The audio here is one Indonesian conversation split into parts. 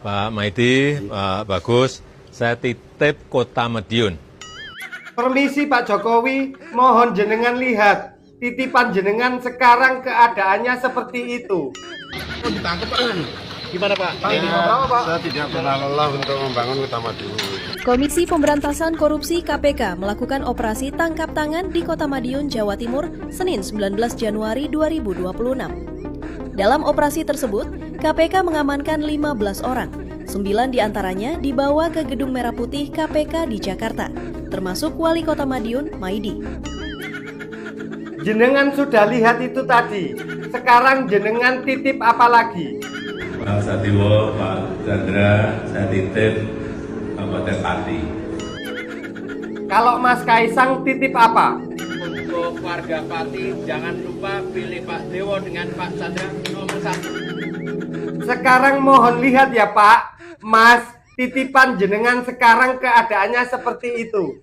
Pak Maidi, Pak Bagus, saya titip Kota Madiun. Permisi Pak Jokowi, mohon jenengan lihat. Titipan jenengan sekarang keadaannya seperti itu. Oh, ditangkap Pak. Gimana Pak? Saya tidak pernah lelah untuk membangun Kota Madiun. Komisi Pemberantasan Korupsi KPK melakukan operasi tangkap tangan di Kota Madiun, Jawa Timur, Senin 19 Januari 2026. Dalam operasi tersebut, KPK mengamankan 15 orang. 9 diantaranya dibawa ke Gedung Merah Putih KPK di Jakarta, termasuk Wali Kota Madiun, Maidi. Jenengan sudah lihat itu tadi. Sekarang jenengan titip apa lagi? Pak Satiwo, Pak Chandra, saya titip Kabupaten Pati. Kalau Mas Kaisang titip apa? Untuk warga Pati, jangan lupa pilih Pak Dewo dengan Pak Chandra nomor 1. Sekarang mohon lihat ya Pak. Mas, titipan jenengan sekarang keadaannya seperti itu.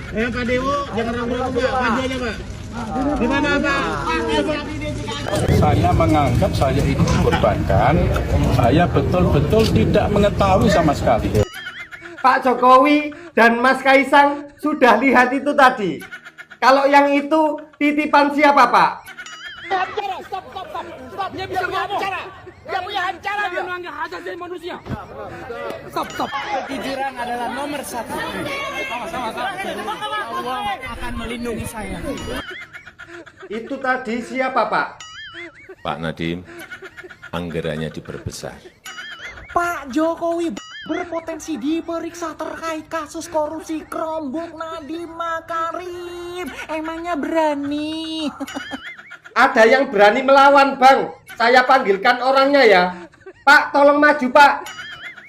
Pak Dewo, jangan ragu-ragu Pak, maju aja Pak. Di mana Pak? Saya menganggap saya ini dikorbankan, saya betul-betul tidak mengetahui sama sekali. Pak Jokowi dan Mas Kaisang sudah lihat itu tadi. Kalau yang itu titipan siapa Pak? Stop. Dia bisa bicara. Dia punya hak bicara. Dia melanggar hak asasi manusia. Stop. Kejujuran adalah nomor 1. Sama-sama. Allah akan melindungi saya. Itu tadi siapa Pak? Pak Nadiem, anggarannya diperbesar. Pak Jokowi berpotensi diperiksa terkait kasus korupsi Kerombok Nadiem Makarim. Emangnya berani? Ada yang berani melawan Bang. Saya panggilkan orangnya ya. Pak, tolong maju Pak.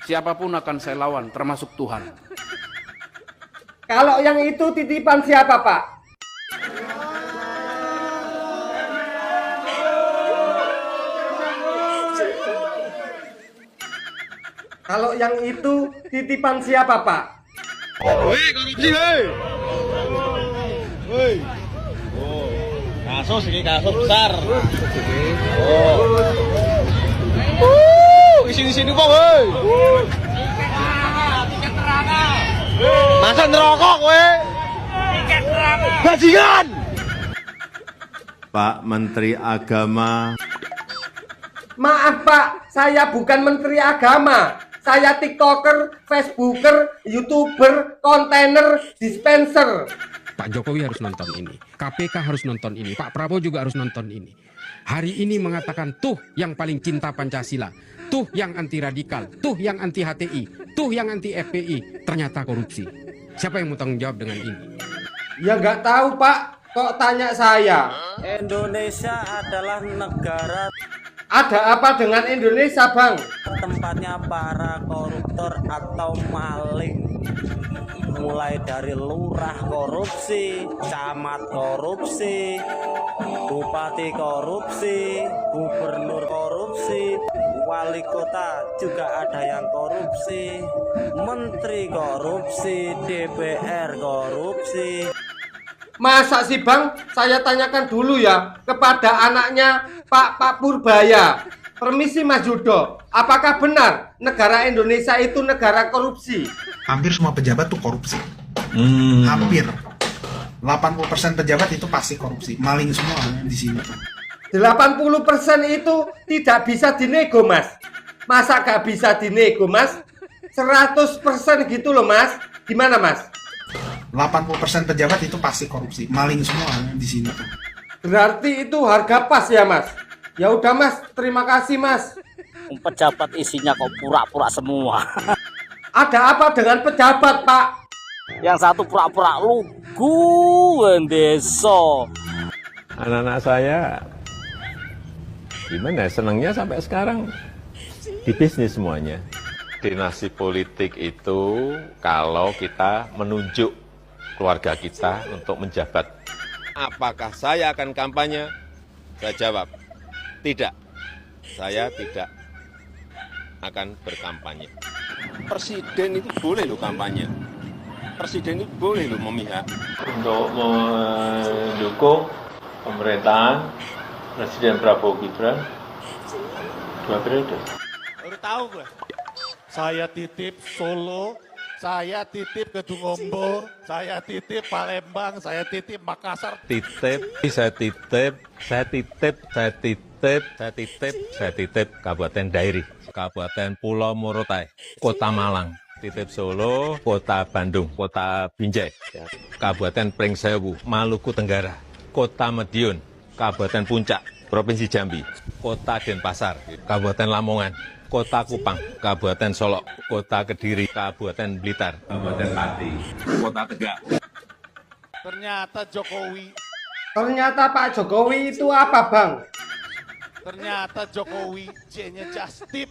Siapapun akan saya lawan, termasuk Tuhan. Kalau yang itu titipan siapa Pak? Kalau yang itu titipan siapa Pak? Hei, korupsi, hei! Hei! Kasus ini kasus besar. Isi di sini Pak, hei! Tiket neraka. Masa ngerokok, we? Tiket neraka. Bajingan! Pak Menteri Agama, Maaf Pak, saya bukan Menteri Agama. Saya TikToker, Facebooker, YouTuber, kontainer, dispenser. Pak Jokowi harus nonton ini, KPK harus nonton ini, Pak Prabowo juga harus nonton ini. Hari ini mengatakan tuh yang paling cinta Pancasila, tuh yang anti radikal, tuh yang anti HTI, tuh yang anti FPI, ternyata korupsi. Siapa yang mau tanggung jawab dengan ini? Ya nggak tahu Pak, kok tanya saya. Indonesia adalah negara Ada apa dengan Indonesia Bang? tempatnya para koruptor atau maling. Mulai dari lurah korupsi, camat korupsi, bupati korupsi, gubernur korupsi, wali kota juga ada yang korupsi, menteri korupsi, DPR korupsi. Masa sih Bang? Saya tanyakan dulu ya kepada anaknya Pak Purbaya. Permisi Mas Yudo, apakah benar negara Indonesia itu negara korupsi? Hampir semua pejabat tuh korupsi. Hampir 80% pejabat itu pasti korupsi. Maling semua di sini. 80% itu tidak bisa dinego Mas. Masa gak bisa dinego Mas? 100% gitu loh Mas. Gimana Mas? 80% pejabat itu pasti korupsi. Maling semua di sini. Berarti itu harga pas ya Mas? Ya udah Mas, terima kasih Mas. Pejabat isinya kok pura-pura semua. Ada apa dengan pejabat Pak? Yang satu pura-pura lugu wendeso. anak-anak saya gimana senangnya sampai sekarang di bisnis semuanya. Dinasti politik itu kalau kita menunjuk keluarga kita untuk menjabat. Apakah saya akan kampanye? Saya jawab, tidak. Saya tidak akan berkampanye. Presiden itu boleh loh kampanye. Presiden itu boleh loh memihak. Untuk mendukung pemerintahan Presiden Prabowo Gibran 2 periode. Baru tahu gue. saya titip Solo, saya titip Kedungombo, saya titip Palembang, saya titip Makassar. Saya titip Kabupaten Dairi, Kabupaten Pulau Morotai, Kota Malang, titip Solo, Kota Bandung, Kota Binjai, Kabupaten Pringsewu, Maluku Tenggara, Kota Madiun, Kabupaten Puncak, Provinsi Jambi, Kota Denpasar, Kabupaten Lamongan, Kota Kupang, Kabupaten Solok, Kota Kediri, Kabupaten Blitar, Kabupaten Pati, Kota Tegal. Ternyata Jokowi, Ternyata Pak Jokowi itu apa, Bang? ternyata Jokowi J-nya just tip.